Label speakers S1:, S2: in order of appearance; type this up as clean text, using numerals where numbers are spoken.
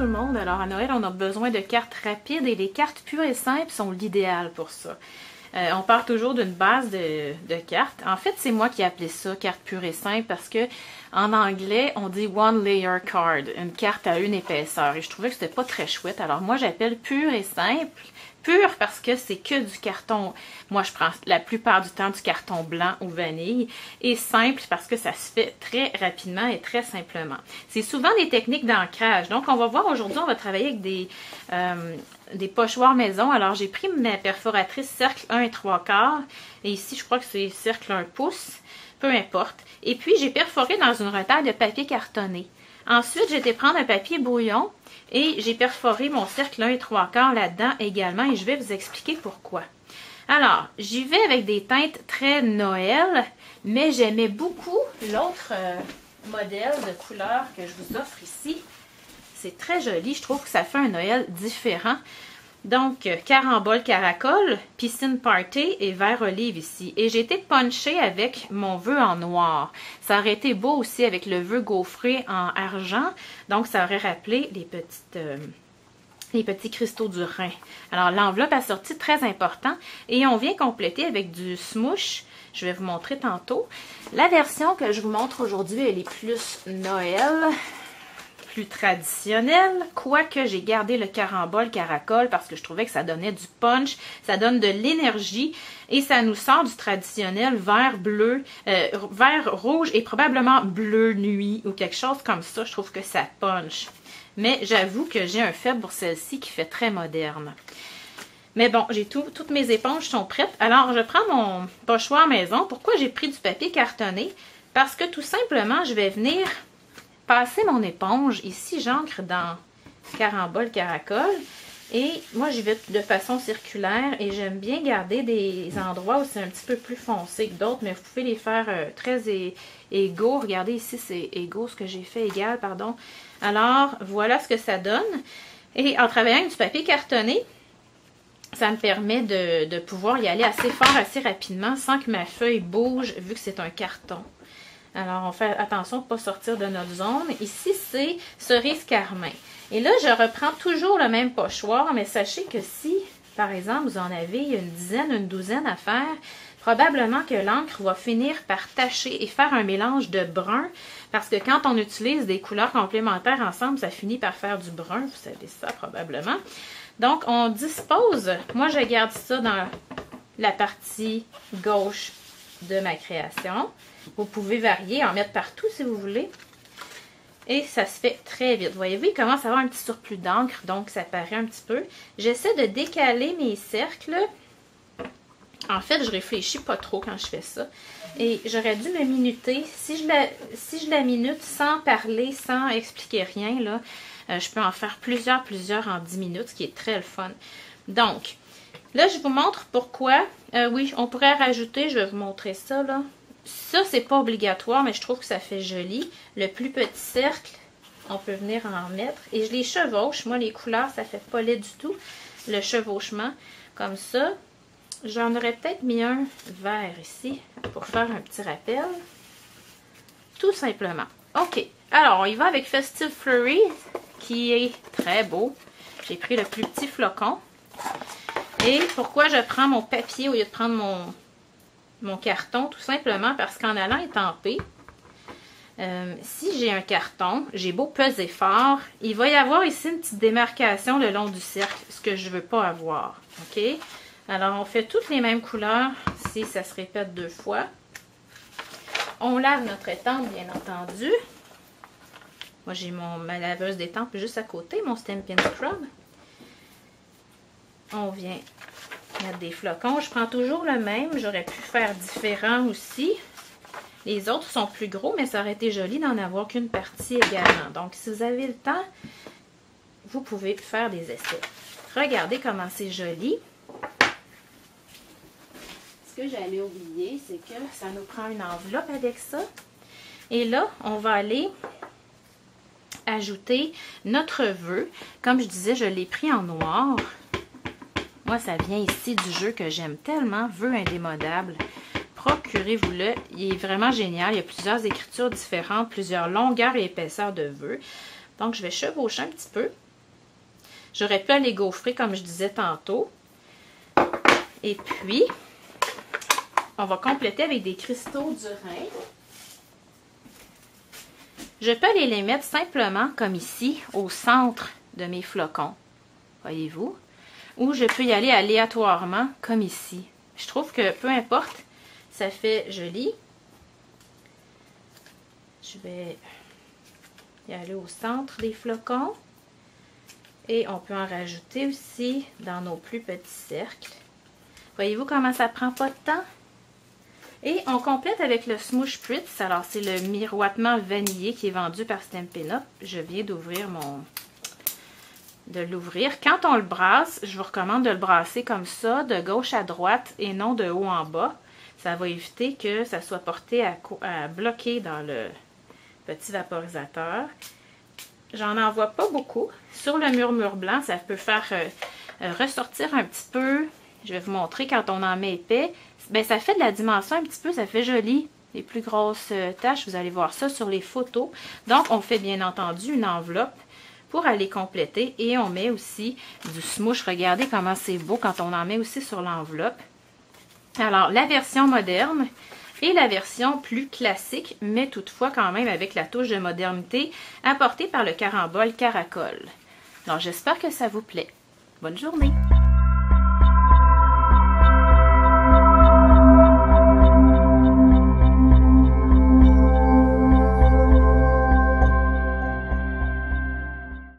S1: tout le monde. Alors à Noël, on a besoin de cartes rapides et les cartes pures et simples sont l'idéal pour ça. On part toujours d'une base de cartes. En fait, c'est moi qui ai appelé ça carte pure et simple parce que en anglais, on dit one layer card, une carte à une épaisseur. Et je trouvais que c'était pas très chouette. Alors moi, j'appelle pure et simple. Pur parce que c'est que du carton. Moi, je prends la plupart du temps du carton blanc ou vanille. Et simple parce que ça se fait très rapidement et très simplement. C'est souvent des techniques d'ancrage. Donc, on va voir aujourd'hui, on va travailler avec des pochoirs maison. Alors, j'ai pris ma perforatrice cercle 1 3/4. Et ici, je crois que c'est cercle 1 pouce. Peu importe. Et puis, j'ai perforé dans une retaille de papier cartonné. Ensuite, j'ai été prendre un papier brouillon et j'ai perforé mon cercle 1 3/4 là-dedans également et je vais vous expliquer pourquoi. Alors, j'y vais avec des teintes très Noël, mais j'aimais beaucoup l'autre modèle de couleur que je vous offre ici. C'est très joli, je trouve que ça fait un Noël différent. Donc, carambole caracole, piscine party et vert olive ici. Et j'ai été punchée avec mon vœu en noir. Ça aurait été beau aussi avec le vœu gaufré en argent. Donc, ça aurait rappelé les petits cristaux du Rhin. Alors, l'enveloppe assortie, très important. Et on vient compléter avec du smoosh. Je vais vous montrer tantôt. La version que je vous montre aujourd'hui, elle est plus Noël, plus traditionnel, quoique j'ai gardé le carambole caracole parce que je trouvais que ça donnait du punch, ça donne de l'énergie et ça nous sort du traditionnel vert bleu, vert rouge et probablement bleu nuit ou quelque chose comme ça. Je trouve que ça punch. Mais j'avoue que j'ai un faible pour celle-ci qui fait très moderne. Mais bon, j'ai toutes mes éponges sont prêtes. Alors, je prends mon pochoir maison. Pourquoi j'ai pris du papier cartonné? Parce que tout simplement, je vais venir passer mon éponge. Ici, j'ancre dans carambole caracole. Et moi, j'y vais de façon circulaire. Et j'aime bien garder des endroits où c'est un petit peu plus foncé que d'autres. Mais vous pouvez les faire très égaux. Regardez ici, c'est égaux, ce que j'ai fait égal, pardon. Alors, voilà ce que ça donne. Et en travaillant avec du papier cartonné, ça me permet de pouvoir y aller assez fort, assez rapidement, sans que ma feuille bouge, vu que c'est un carton. Alors, on fait attention de ne pas sortir de notre zone. Ici, c'est cerise carmin. Et là, je reprends toujours le même pochoir, mais sachez que si, par exemple, vous en avez une dizaine, une douzaine à faire, probablement que l'encre va finir par tacher et faire un mélange de brun, parce que quand on utilise des couleurs complémentaires ensemble, ça finit par faire du brun, vous savez ça probablement. Donc, on dispose, moi je garde ça dans la partie gauche de ma création. Vous pouvez varier, en mettre partout si vous voulez. Et ça se fait très vite. Voyez-vous, il commence à avoir un petit surplus d'encre, donc ça paraît un petit peu. J'essaie de décaler mes cercles. En fait, je réfléchis pas trop quand je fais ça. Et j'aurais dû me minuter. Si je la minute sans parler, sans expliquer rien, là, je peux en faire plusieurs en 10 minutes, ce qui est très le fun. Donc, là, je vous montre pourquoi. Oui, on pourrait rajouter, je vais vous montrer ça, là. Ça, c'est pas obligatoire, mais je trouve que ça fait joli. Le plus petit cercle, on peut venir en mettre. Et je les chevauche. Moi, les couleurs, ça fait pas laid du tout. Le chevauchement, comme ça. J'en aurais peut-être mis un vert ici pour faire un petit rappel. Tout simplement. OK. Alors, on y va avec Festive Flurry, qui est très beau. J'ai pris le plus petit flocon. Et pourquoi je prends mon papier au lieu de prendre mon carton? Tout simplement parce qu'en allant étamper, si j'ai un carton, j'ai beau peser fort, il va y avoir ici une petite démarcation le long du cercle, ce que je ne veux pas avoir. OK? Alors, on fait toutes les mêmes couleurs si ça se répète 2 fois. On lave notre étampe, bien entendu. Moi, j'ai ma laveuse d'étampe juste à côté, mon Stampin' Scrub. On vient mettre des flocons. Je prends toujours le même. J'aurais pu faire différent aussi. Les autres sont plus gros, mais ça aurait été joli d'en avoir qu'une partie également. Donc, si vous avez le temps, vous pouvez faire des essais. Regardez comment c'est joli. Ce que j'allais oublier, c'est que ça nous prend une enveloppe avec ça. Et là, on va aller ajouter notre vœu. Comme je disais, je l'ai pris en noir. Moi, ça vient ici du jeu que j'aime tellement, Vœu indémodable. Procurez-vous-le. Il est vraiment génial. Il y a plusieurs écritures différentes, plusieurs longueurs et épaisseurs de vœux. Donc, je vais chevaucher un petit peu. J'aurais pu aller gaufrer comme je disais tantôt. Et puis, on va compléter avec des cristaux d'airain. Je peux aller les mettre simplement comme ici, au centre de mes flocons. Voyez-vous? Ou je peux y aller aléatoirement comme ici. Je trouve que peu importe, ça fait joli. Je vais y aller au centre des flocons. Et on peut en rajouter aussi dans nos plus petits cercles. Voyez-vous comment ça prend pas de temps? Et on complète avec le Smoosh Spritz. Alors, c'est le miroitement vanillé qui est vendu par Stampin' Up. Je viens d'ouvrir de l'ouvrir. Quand on le brasse, je vous recommande de le brasser comme ça, de gauche à droite et non de haut en bas. Ça va éviter que ça soit porté à bloquer dans le petit vaporisateur. J'en envoie pas beaucoup. Sur le murmure blanc, ça peut faire ressortir un petit peu. Je vais vous montrer quand on en met épais. Ben, ça fait de la dimension un petit peu, ça fait joli. Les plus grosses taches, vous allez voir ça sur les photos. Donc, on fait bien entendu une enveloppe pour aller compléter. Et on met aussi du smoosh. Regardez comment c'est beau quand on en met aussi sur l'enveloppe. Alors, la version moderne et la version plus classique, mais toutefois quand même avec la touche de modernité apportée par le Carambole Caracol. Alors, j'espère que ça vous plaît. Bonne journée!